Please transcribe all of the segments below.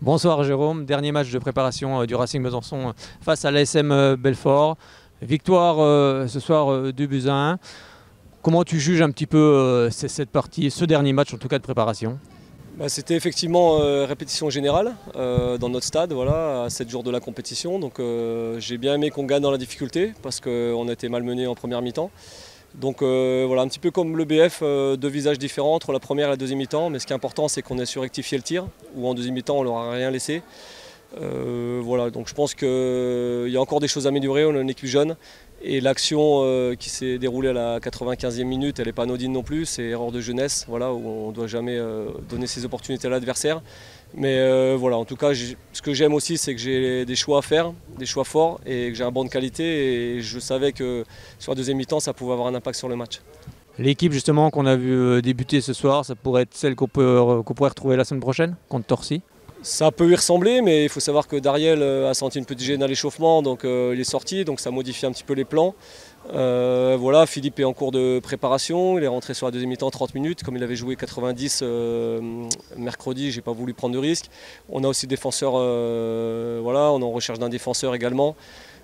Bonsoir Jérôme, dernier match de préparation du Racing Besançon face à l'ASM Belfort. Victoire ce soir 2-1. Comment tu juges un petit peu cette partie, ce dernier match en tout cas de préparation? C'était effectivement répétition générale dans notre stade, voilà, à 7 jours de la compétition. Donc j'ai bien aimé qu'on gagne dans la difficulté parce qu'on a été malmenés en première mi-temps. Donc voilà, un petit peu comme le BF, deux visages différents entre la première et la deuxième mi-temps. Mais ce qui est important, c'est qu'on ait su rectifier le tir, où en deuxième mi-temps, on leur a rien laissé. Voilà, donc je pense qu'il y a encore des choses à améliorer, on a une équipe jeune. Et l'action qui s'est déroulée à la 95e minute, elle n'est pas anodine non plus, c'est erreur de jeunesse, voilà, où on ne doit jamais donner ces opportunités à l'adversaire. Mais voilà, en tout cas, ce que j'aime aussi, c'est que j'ai des choix à faire, des choix forts, et que j'ai un banc de qualité, et je savais que sur la deuxième mi-temps, ça pouvait avoir un impact sur le match. L'équipe justement qu'on a vu débuter ce soir, ça pourrait être celle qu'on pourrait retrouver la semaine prochaine contre Torcy? Ça peut y ressembler, mais il faut savoir que Dariel a senti une petite gêne à l'échauffement, donc il est sorti, donc ça modifie un petit peu les plans. Voilà, Philippe est en cours de préparation, il est rentré sur la deuxième mi-temps 30 minutes, comme il avait joué 90 mercredi, j'ai pas voulu prendre de risque. On a aussi des défenseurs, voilà, on est en recherche d'un défenseur également.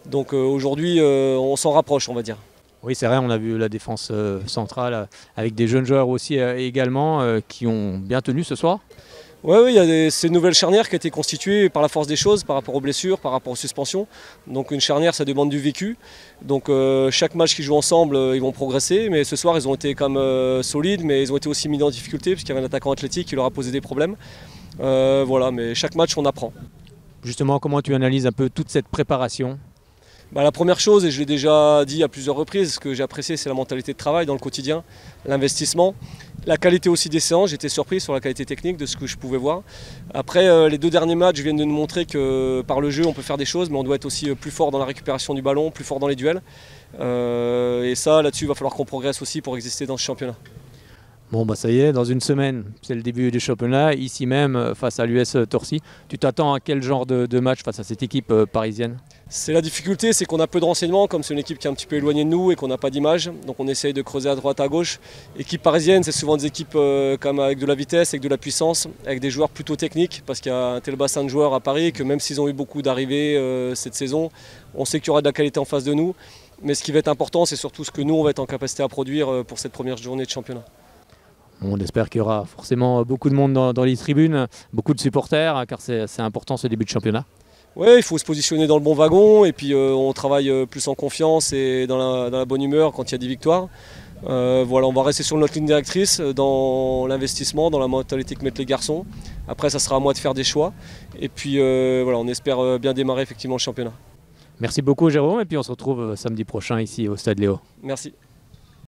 Donc aujourd'hui, on s'en rapproche, on va dire. Oui, c'est vrai, on a vu la défense centrale avec des jeunes joueurs aussi également qui ont bien tenu ce soir. Oui, il y a ces nouvelles charnières qui ont été constituées par la force des choses, par rapport aux blessures, par rapport aux suspensions. Donc une charnière, ça demande du vécu. Donc chaque match qu'ils jouent ensemble, ils vont progresser. Mais ce soir, ils ont été quand même solides, mais ils ont été aussi mis en difficulté, puisqu'il y avait un attaquant athlétique qui leur a posé des problèmes. Voilà, mais chaque match, on apprend. Justement, comment tu analyses un peu toute cette préparation? La première chose, et je l'ai déjà dit à plusieurs reprises, ce que j'ai apprécié, c'est la mentalité de travail dans le quotidien, l'investissement, la qualité aussi des séances. J'étais surpris sur la qualité technique de ce que je pouvais voir. Après, les deux derniers matchs viennent de nous montrer que par le jeu, on peut faire des choses, mais on doit être aussi plus fort dans la récupération du ballon, plus fort dans les duels. Et ça, là-dessus, il va falloir qu'on progresse aussi pour exister dans ce championnat. Bon, ça y est, dans une semaine, c'est le début du championnat, ici même face à l'US Torcy. Tu t'attends à quel genre de match face à cette équipe parisienne? C'est la difficulté, c'est qu'on a peu de renseignements, comme c'est une équipe qui est un petit peu éloignée de nous et qu'on n'a pas d'image. Donc on essaye de creuser à droite, à gauche. Équipe parisienne, c'est souvent des équipes comme avec de la vitesse, avec de la puissance, avec des joueurs plutôt techniques, parce qu'il y a un tel bassin de joueurs à Paris que même s'ils ont eu beaucoup d'arrivées cette saison, on sait qu'il y aura de la qualité en face de nous. Mais ce qui va être important, c'est surtout ce que nous, on va être en capacité à produire pour cette première journée de championnat. On espère qu'il y aura forcément beaucoup de monde dans les tribunes, beaucoup de supporters, car c'est important ce début de championnat. Oui, il faut se positionner dans le bon wagon et puis on travaille plus en confiance et dans la bonne humeur quand il y a des victoires. Voilà, on va rester sur notre ligne directrice dans l'investissement, dans la mentalité que mettent les garçons. Après, ça sera à moi de faire des choix. Et puis voilà, on espère bien démarrer effectivement le championnat. Merci beaucoup Jérôme et puis on se retrouve samedi prochain ici au Stade Léo. Merci.